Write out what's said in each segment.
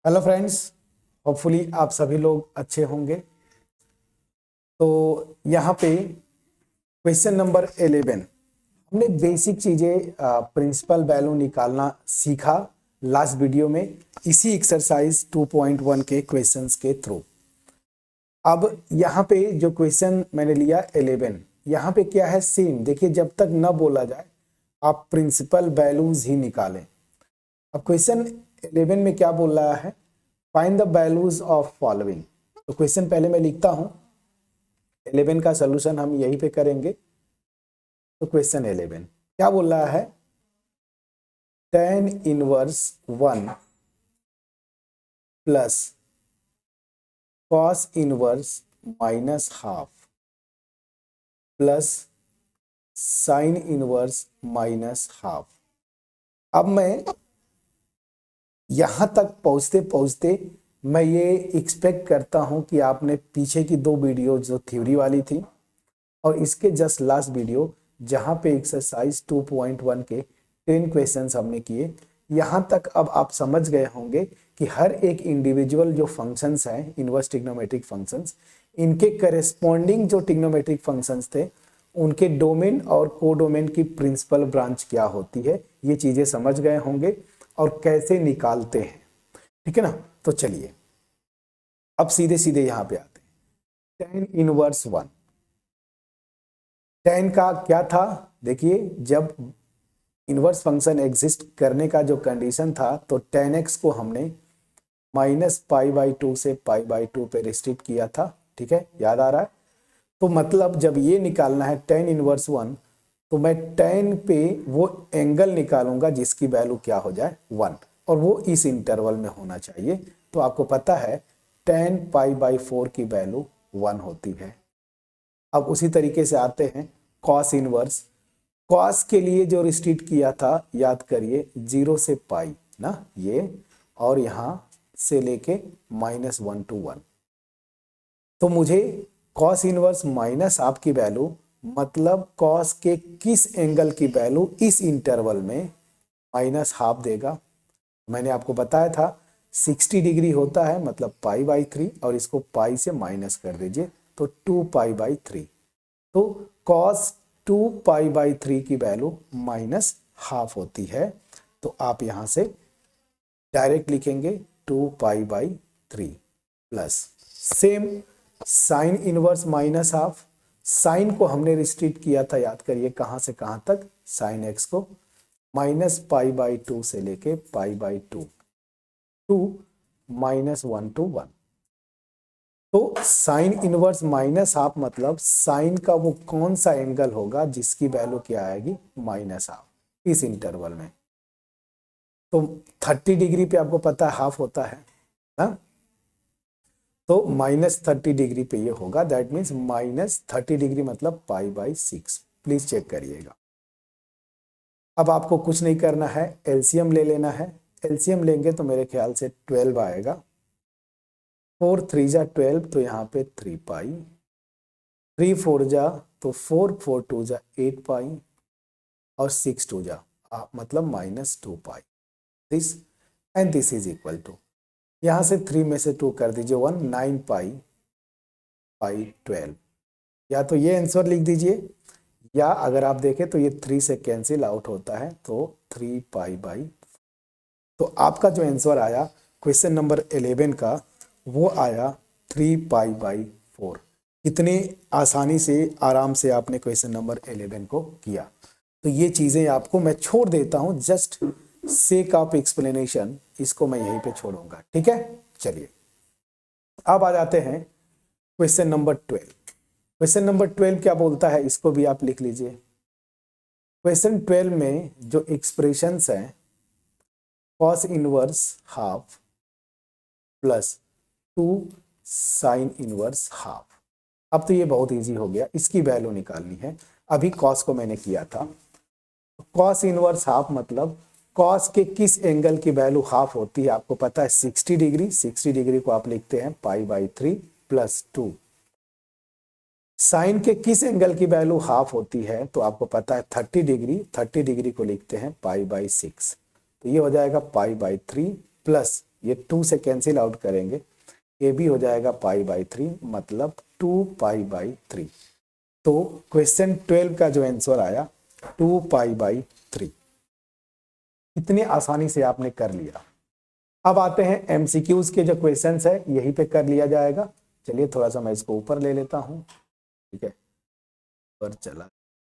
Hello friends, hopefully आप सभी लोग अच्छे होंगे। तो यहाँ पे क्वेश्चन नंबर 11 हमने बेसिक चीज़ें प्रिंसिपल वैल्यू निकालना सीखा लास्ट वीडियो में, इसी एक्सरसाइज 2.1 के क्वेश्चंस के थ्रू। अब यहाँ पे जो क्वेश्चन मैंने लिया 11, यहाँ पे क्या है सेम। देखिए, जब तक न बोला जाए आप प्रिंसिपल वैल्यूज ही निकालें। अब क्वेश्चन 11 में क्या बोल रहा है, find the values of following. तो क्वेश्चन पहले मैं लिखता हूं, 11 का सॉल्यूशन हम यहीं पे करेंगे। तो क्वेश्चन 11 क्या बोल रहा है, tan inverse 1 plus cos inverse minus half plus sine inverse minus half. अब मैं यहां तक पहुंचते पहुंचते मैं ये एक्सपेक्ट करता हूं कि आपने पीछे की दो वीडियो जो थ्योरी वाली थी और इसके जस्ट लास्ट वीडियो जहां पे एक्सरसाइज 2.1 के 10 क्वेश्चंस हमने किए, यहां तक अब आप समझ गए होंगे कि हर एक इंडिविजुअल जो फंक्शंस हैं, इनवर्स ट्रिग्नोमेट्रिक फंक्शंस, इनके करेस्पॉन्डिंग जो ट्रिग्नोमेट्रिक फंक्शंस थे उनके डोमेन और कोडोमेन की प्रिंसिपल ब्रांच क्या होती है, ये चीजें समझ गए होंगे और कैसे निकालते हैं। ठीक है ना। तो चलिए अब सीधे सीधे यहां पे आते हैं। tan इनवर्स 1, tan का क्या था, देखिए जब इनवर्स फंक्शन एग्जिस्ट करने का जो कंडीशन था तो tan x को हमने -π/2 से π/2 पे रिस्ट्रिक्ट किया था। ठीक है, याद आ रहा है। तो मतलब जब ये निकालना है tan इनवर्स 1, तो मैं tan पे वो एंगल निकालूंगा जिसकी वैल्यू क्या हो जाए 1, और वो इस इंटरवल में होना चाहिए। तो आपको पता है tan π/4 की वैल्यू 1 होती है। अब उसी तरीके से आते हैं cos इनवर्स। cos के लिए जो रिस्ट्रिक्ट किया था याद करिए 0 से पाई ना, ये और यहां से लेके -1 to 1। तो मुझे cos इनवर्स माइनस आपकी वैल्यू मतलब cos के किस एंगल की वैल्यू इस इंटरवल में -1/2 देगा। मैंने आपको बताया था 60 डिग्री होता है, मतलब π/3, और इसको पाई से माइनस कर दीजिए तो 2π/3। तो cos 2π/3 की वैल्यू -1/2 होती है। तो आप यहां से डायरेक्ट लिखेंगे 2π/3 plus same sine inverse -1/2। Sine को हमने रिस्ट्रिक्ट किया था, याद करिए कहां से कहां तक, साइन एक्स को -π/2 से लेके π/2 टू -1 to 1। तो साइन इनवर्स -1/2 मतलब साइन का वो कौन सा एंगल होगा जिसकी वैल्यू क्या आएगी -1/2 इस इंटरवल में। तो 30 डिग्री पे आपको पता है हाफ होता है ना, तो -30 डिग्री पे ये होगा, दैट मीन्स -30 डिग्री मतलब π/6। प्लीज चेक करिएगा। अब आपको कुछ नहीं करना है, एलसीएम ले लेना है। एलसीएम लेंगे तो मेरे ख्याल से 12 आएगा। 4 3 जा 12, तो यहाँ पे 3π, 3 4 जा तो 4 4 2 जा 8π, और 6 2 जा मतलब -2π। This and this is equal to, यहां से 3 में से 2 कर दीजिए 1, 9π/12। या तो ये आंसर लिख दीजिए, या अगर आप देखें तो ये 3 से कैंसिल आउट होता है तो 3π/। तो आपका जो आंसर आया क्वेश्चन नंबर 11 का, वो आया 3π/4। कितने आसानी से आराम से आपने क्वेश्चन नंबर 11 को किया। तो ये चीजें आपको मैं छोड़ देता हूं, जस्ट सेक ऑफ एक्सप्लेनेशन, इसको मैं यहीं पे छोड़ूंगा। ठीक है, चलिए अब आ जाते हैं क्वेश्चन नंबर 12। क्वेश्चन नंबर 12 क्या बोलता है, इसको भी आप लिख लीजिए। क्वेश्चन 12 में जो एक्सप्रेशंस हैं, cos inverse half plus 2 sine inverse half. अब तो ये बहुत इजी हो गया, इसकी वैल्यू निकालनी है। अभी cos को मैंने किया था। cos इनवर्स हाफ मतलब cos के किस एंगल की वैल्यू हाफ होती है, आपको पता है 60 डिग्री। 60 डिग्री को आप लिखते हैं π/3 प्लस 2। साइन के किस एंगल की वैल्यू हाफ होती है, तो आपको पता है 30 डिग्री। 30 डिग्री को लिखते हैं π/6। तो ये हो जाएगा π/3 प्लस ये 2 से कैंसिल आउट करेंगे, ये भी हो जाएगा π/3 मतलब 2π/3। तो क्वेश्चन 12 का जो आंसर आया 2π/3। इतनी आसानी से आपने कर लिया। अब आते हैं एमसीक्यूज के जो क्वेश्चंस है, यहीं पे कर लिया जाएगा। चलिए थोड़ा सा मैं इसको ऊपर ले लेता हूँ, ठीक है, ऊपर चला,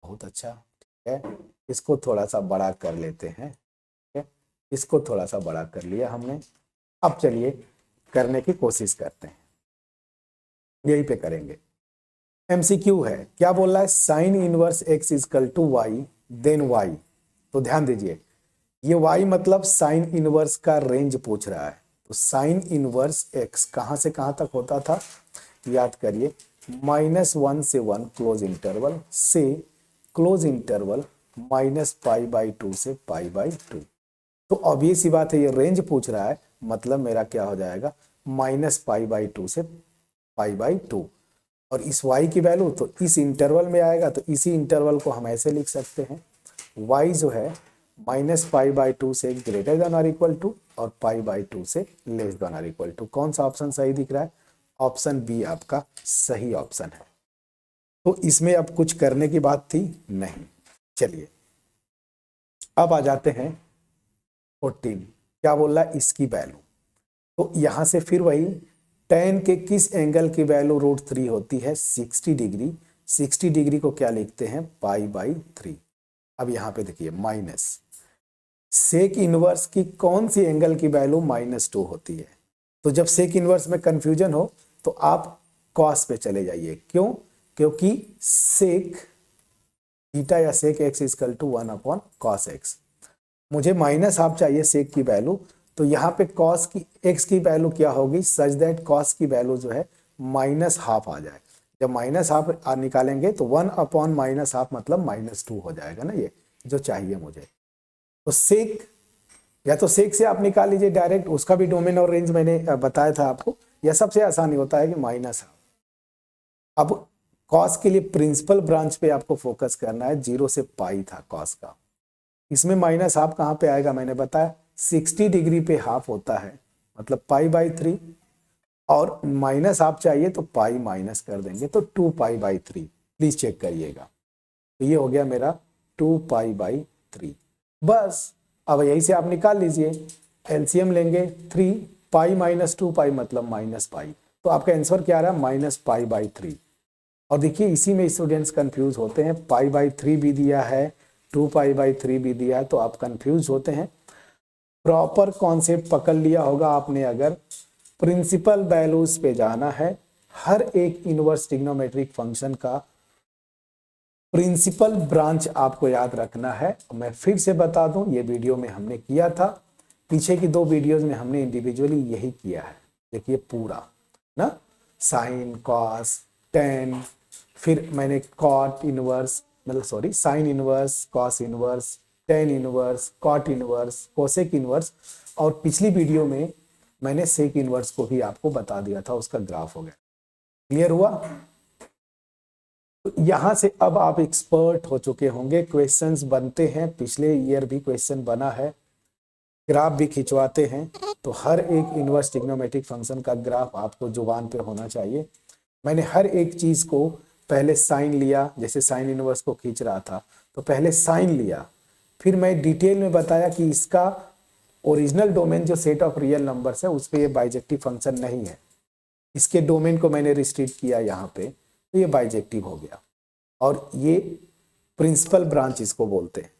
बहुत अच्छा, ठीक है। इसको थोड़ा सा बड़ा कर लेते हैं, ठीक है, इसको थोड़ा सा बड़ा कर लिया हमने। अब चलिए करने की कोशिश करते हैं, यहीं पे करेंगे। एमसीक्यू है, क्या बोल रहा है, sine inverse x equal to y then y. तो ध्यान दीजिए, ये y मतलब साइन इनवर्स का रेंज पूछ रहा है। तो साइन इनवर्स x कहां से कहां तक होता था, याद करिए, -1 से 1 क्लोज इंटरवल से क्लोज इंटरवल -π/2 से π/2। तो ऑब्वियस सी बात है, ये रेंज पूछ रहा है, मतलब मेरा क्या हो जाएगा, -π/2 से π/2। और इस y की वैल्यू तो इस इंटरवल में आएगा, तो इसी इंटरवल को हम ऐसे लिख सकते हैं, y जो है -π/2 से ग्रेटर देन और इक्वल टू और π/2 से लेस देन और इक्वल टू। कौन सा ऑप्शन सही दिख रहा है, ऑप्शन बी आपका सही ऑप्शन है। तो इसमें अब कुछ करने की बात थी नहीं। चलिए अब आ जाते हैं 14, क्या बोल रहा है, इसकी वैल्यू। तो यहां से फिर वही tan के किस एंगल की वैल्यू √3 होती है, 60 डिग्री। 60 डिग्री को क्या लिखते हैं, π/3। अब यहां पे देखिए माइनस सेक इनवर्स की कौन सी एंगल की वैल्यू -2 होती है। तो जब सेक इनवर्स में कंफ्यूजन हो तो आप कॉस पे चले जाइए। क्यों, क्योंकि सेक थीटा या sec x equal to 1/cos x। मुझे -हाफ चाहिए सेक की वैल्यू, तो यहाँ पे कॉस की x की वैल्यू क्या होगी, सच दैट कॉस की वैल्यू जो है -हाफ आ जाए। जब -हाफ निकालेंगे तो 1/-1/2 मतलब -2 हो जाएगा ना, ये जो चाहिए मुझे। तो सेक, या तो सेक से आप निकाल लीजिए डायरेक्ट, उसका भी डोमेन और रेंज मैंने बताया था आपको, या सबसे आसानी होता है कि -हाफ। अब कॉस के लिए प्रिंसिपल ब्रांच पे आपको फोकस करना है, 0 से पाई था कॉस का, इसमें -हाफ कहाँ पे आएगा, मैंने बताया 60 डिग्री पे हाफ होता है, मतलब π/3, और -हाफ चाहिए तो पाई माइनस कर देंगे तो 2π/3। प्लीज चेक करिएगा, तो ये हो गया मेरा 2π/3। बस अब यही से आप निकाल लीजिए, एलसीएम लेंगे 3, π-2π मतलब -π, तो आपका आंसर क्या आ रहा है, -π/3। और देखिए इसी में स्टूडेंट्स कंफ्यूज होते हैं, π/3 भी दिया है, 2π/3 भी दिया है, तो आप कंफ्यूज होते हैं। प्रॉपर कॉन्सेप्ट पकड़ लिया होगा आपने अगर, प्रिंसिपल वैल्यूज पे जाना है। हर एक इनवर्स ट्रिग्नोमेट्रिक फंक्शन का प्रिंसिपल ब्रांच आपको याद रखना है। मैं फिर से बता दूं, ये वीडियो में हमने किया था, पीछे की 2 वीडियोस में हमने इंडिविजुअली यही किया है। देखिए पूरा ना, साइन कॉस टेन, फिर मैंने कॉट इनवर्स, मतलब sorry sine inverse, cos inverse, tan inverse, cot inverse, cosec inverse, और पिछली वीडियो में मैंने सेक इनवर्स को भी आपको बता दिया था, उसका ग्राफ हो गया। क्लियर हुआ? तो यहां से अब आप एक्सपर्ट हो चुके होंगे, क्वेश्चंस बनते हैं, पिछले ईयर भी क्वेश्चन बना है, ग्राफ भी खिंचवाते हैं। तो हर एक इनवर्स ट्रिग्नोमेट्रिक फंक्शन का ग्राफ आपको जुबान पे होना चाहिए। मैंने हर एक चीज को पहले साइन लिया, जैसे साइन इनवर्स को खींच रहा था तो पहले साइन लिया, फिर मैं डिटेल में बताया कि इसका ओरिजिनल डोमेन जो सेट ऑफ रियल नंबर्स है उस पर ये बाइजेक्टिव फंक्शन नहीं है, इसके डोमेन को मैंने रिस्ट्रिक्ट किया यहाँ पे, तो ये बाइजेक्टिव हो गया, और ये प्रिंसिपल ब्रांच इसको बोलते हैं।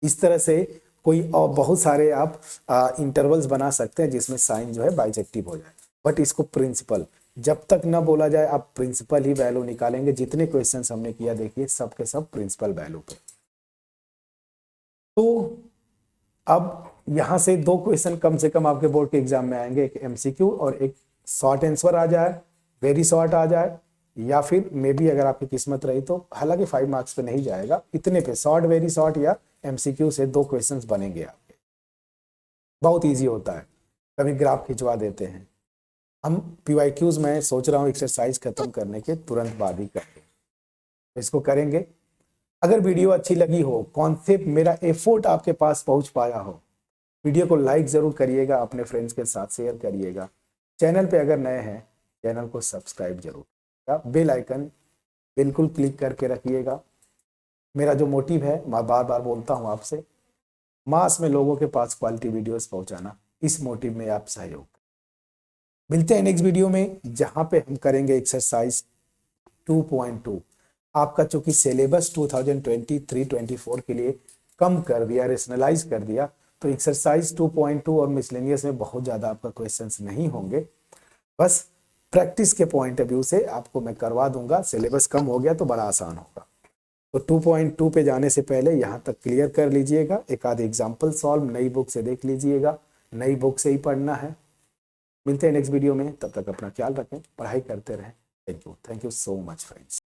इस तरह से कोई और बहुत सारे आप इंटरवल्स बना सकते हैं जिसमें साइन जो है बाइजेक्टिव हो जाए, बट इसको प्रिंसिपल जब तक ना बोला जाए आप प्रिंसिपल ही वैल्यू निकालेंगे। जितने क्वेश्चंस हमने किया देखिए सब के सब प्रिंसिपल वैल्यू पे। तो अब यहां से 2 क्वेश्चन कम से कम आपके बोर्ड के एग्जाम में आएंगे, एक एमसीक्यू और एक शॉर्ट आंसर आ जाए, वेरी शॉर्ट आ जाए, या फिर मे बी अगर आपकी किस्मत रही तो, हालांकि 5 मार्क्स पे नहीं जाएगा, इतने पे शॉर्ट, वेरी शॉर्ट या एमसीक्यू से 2 क्वेश्चंस बनेंगे आपके। बहुत इजी होता है, कभी ग्राफ खिंचवा देते हैं हम। पीवाईक्यूज में सोच रहा हूँ एक्सरसाइज खत्म करने के तुरंत बाद ही करेंगे, इसको करेंगे। अगर वीडियो अच्छी लगी हो, कॉन्सेप्ट मेरा एफोर्ट आपके पास पहुंच पाया हो, वीडियो को लाइक ज़रूर करिएगा, अपने फ्रेंड्स के साथ शेयर करिएगा। चैनल पे अगर नए हैं चैनल को सब्सक्राइब जरूर करिएगा, बेल आइकन बिल्कुल क्लिक करके रखिएगा। मेरा जो मोटिव है, मैं बार बार बोलता हूँ आपसे, मास में लोगों के पास क्वालिटी वीडियोस पहुंचाना, इस मोटिव में आप सहयोग करें। मिलते हैं नेक्स्ट वीडियो में, जहां पे हम करेंगे एक्सरसाइज 2.2। आपका चूंकि सिलेबस 2023-24 के लिए कम कर दिया, रेशनलाइज कर दिया, तो एक्सरसाइज 2.2 और मिसलेनियस में बहुत ज़्यादा आपका क्वेश्चंस नहीं होंगे। बस प्रैक्टिस के पॉइंट ऑफ व्यू से आपको मैं करवा दूंगा, सिलेबस कम हो गया तो बड़ा आसान होगा। तो 2.2 पे जाने से पहले यहाँ तक क्लियर कर लीजिएगा, एक आध एग्जाम्पल सॉल्व नई बुक से देख लीजिएगा, नई बुक से ही पढ़ना है। मिलते हैं नेक्स्ट वीडियो में, तब तक अपना ख्याल रखें, पढ़ाई करते रहें। Thank you so much friends.